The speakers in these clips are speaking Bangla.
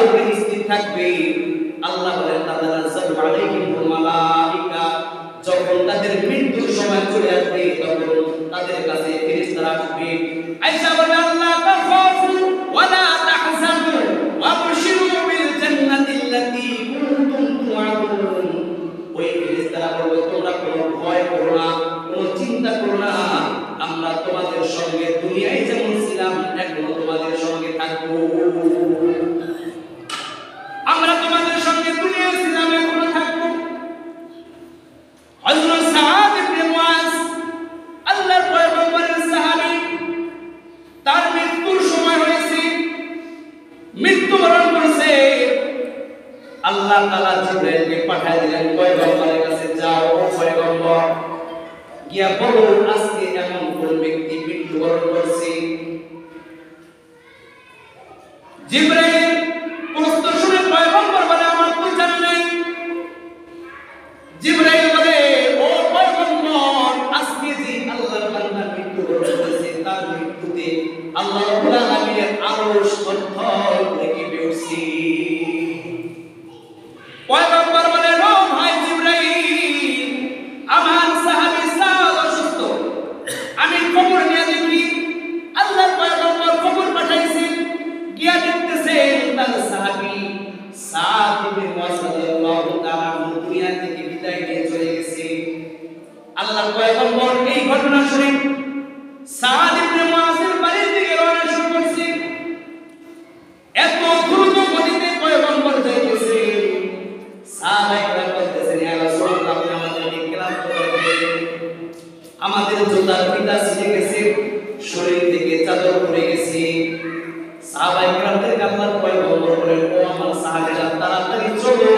উপরে স্থির থাকবে। আল্লাহ বলেন তাতানাজ্জালু আলাইহিমুল মালাইকা, যখন তাদের মৃত্যুর সময় চলে আসবে তখন তাদের কাছে ফেরেশতারা আসবে। আয়েশা বলে আল্লাহ তাখাফু ওয়া লা তাহজানু ওয়া বাশিরু বিল জান্নাতিল্লাতী কুনতুম তুআদুন। ওই ফেরেশতারা বলবে তোমরা কোনো ভয় করো না, কোনো চিন্তা করো না, আমরা তোমাদের সঙ্গে দুনিয়ায় যেমন ছিলাম এখনো তোমাদের সঙ্গে থাকবো। আমরা তোমাদের সঙ্গে দুনিয়ায় ছিলাম এখনো থাকবো। হযরত সাদ ইবনে মুআজ আল্লাহর পয়গম্বরের সাহাবী, তার মৃত্যুর সময় হয়েছে, মৃত্যুবরণ করেছে। আল্লাহ তাআলা জিবরাইলকে পাঠিয়ে দিলেন পয়গম্বরের কাছে, যাও ও পয়গম্বর, গিয়া বলো আজকে এমন কোন ব্যক্তি মৃত্যুবরণ করছে। জিবরাইল প্রশ্ন শুনে পয়গম্বর বলে আমার তো জানা নাই। জিবরাইল বলে ও পয়গম্বর, আজকে যে আল্লাহর বান্দা মৃত্যুবরণ করেছে তার মৃত্যুতে আল্লাহ রাব্বুল আলামিনের আরশ থরথর করে কেঁপে উঠছে। পয়গম্বর বলে ও ভাই জিবরাইল, আমার সাহাবী সাদ অসুস্থ, আমি খবর নিয়ে দেখি। আল্লাহর পয়গম্বর খবর পাঠাইছেন, গিয়া দেখতেছেন তার সাহাবী সাদ ইবনে মুআজ রাদিয়াল্লাহু তাআলা দুনিয়া থেকে বিদায় নিয়ে চলে গেছে। আল্লাহর পয়গম্বর এই ঘটনা শুনে সাদ ইবনে মুআজের বাড়ির দিকে রওনা শুরু করছে। এত দ্রুত গতিতে পয়গম্বর যাইতেছে, সাহাবায়ে বলতেছেন ইয়া রাসূলুল্লাহ, আপনি আমাদেরকে ক্লান্ত করে দিলেন, আমাদের জুতার ফিতা ছিঁড়ে গেছে, শরীর থেকে চাদর পড়ে গেছে। সাহাবায়ে কেরামদের আল্লাহর পয়গম্বর বলেন ও আমার সাহাবীরা তাড়াতাড়ি চলো,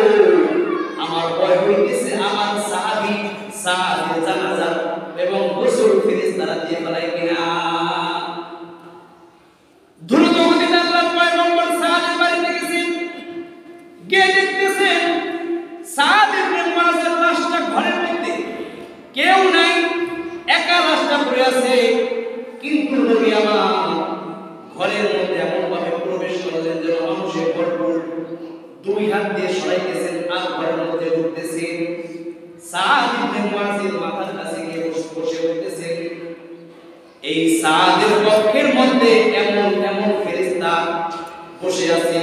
আমার ভয় হইতেছে আমার সাহাবী সাদের জানাজা এবং গোসল ফেরেশতারা দিয়ে ফেলায় কিনা। দ্রুত গতিতে আল্লাহর পয়গম্বর সাদের বাড়িতে গেছেন, গিয়ে দেখতেছেন সাদ ইবনে মুআজের লাশটা ঘরের মধ্যে, কেউ নাই, একা লাশটা পড়ে আছে। কিন্তু নবী আমার ঘরের মধ্যে এমন ভাবে প্রবেশ করলেন যেন মানুষের ভরপুর, দুই হাত দিয়ে সরাইতেছেন আর ঘরের মধ্যে ঢুকতেছেন। সাদ ইবনে মুআজের মাথার কাছে গিয়ে বসে উঠতেছেন। এই সাদের কক্ষের মধ্যে এমন এমন ফেরেশতা বসে আছে,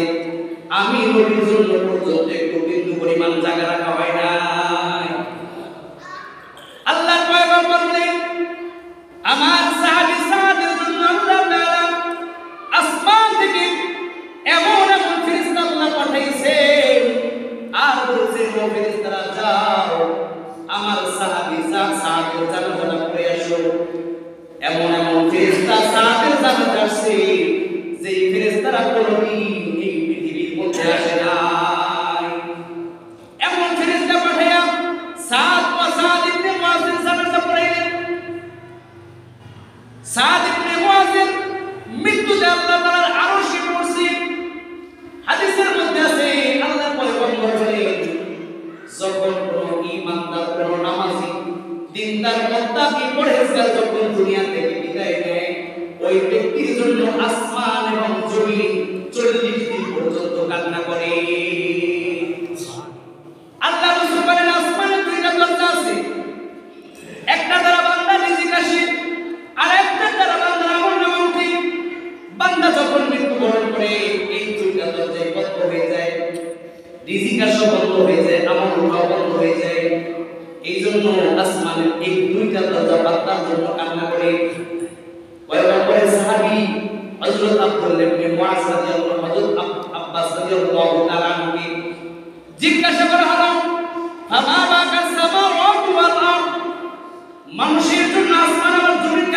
আমি নবীর জন্য পর্যন্ত একটু বিন্দু পরিমাণ জায়গা রাখা হয় নাই। আল্লাহর পয়গম্বর বলেন আমার সাহাবী সাদের জন্য আল্লাহ তাআলা আসমান থেকে এমন এমন ফেরেশতা আল্লাহ পাঠাইছেন আর বলছেন ও ফেরেশতারা যাও আমার সাহাবী সাদের জানাজা পড়ে আসো। এমন এমন ফেরেশতা সাদের জানাজা আসছে যে ফেরেশতারা কোনদিন এই পৃথিবীর মধ্যে আসে নাই। এমন ফেরেশতা পাঠাইয়া সাদ ইবনে মুআজের জানাজা পড়াইলেন। সাদ ইবনে মুআজের মৃত্যুতে আল্লাহ তাআলার আরশে পড়ছে। হাদিসের মধ্যে আছে আল্লাহর পয়গম্বর বলেন যখন কোন ঈমানদার, কোন নামাজি, দিনদার, মুত্তাকি, পরহেজগার যখন দুনিয়া থেকে বিদায় নেয়, ওই ব্যক্তির জন্য আসমান এবং জমিন 40 দিন পর্যন্ত কান্না করে। আল্লাহ রাসূল বলেন আসমানে দুইটা দরজা আছে, একটা দ্বারা বান্দা রিজিক আসে আর একটা দ্বারা বান্দার আমলনামা উঠে। বান্দা যখন মৃত্যুবরণ করে এই দুইটা দরজাই বন্ধ হয়ে যায়, রিজিক আসা বন্ধ হয়ে যায়, আমল উঠাও বন্ধ হয়ে যায়। এই জন্য আসমানের এই দুইটা দরজা বান্দার জন্য কান্না করে। পয়গম্বরের সাহাবী হযরত আব্দুল্লাহ ইবনে মুআজ রাদিয়াল্লাহু হযরত আব্বাস রাদিয়াল্লাহু তাআলা আনহুকে জিজ্ঞাসা করা হলো ফামা বাকা সামাওয়াতু ওয়াল আরদ, মানুষের জন্য আসমান আর জমিন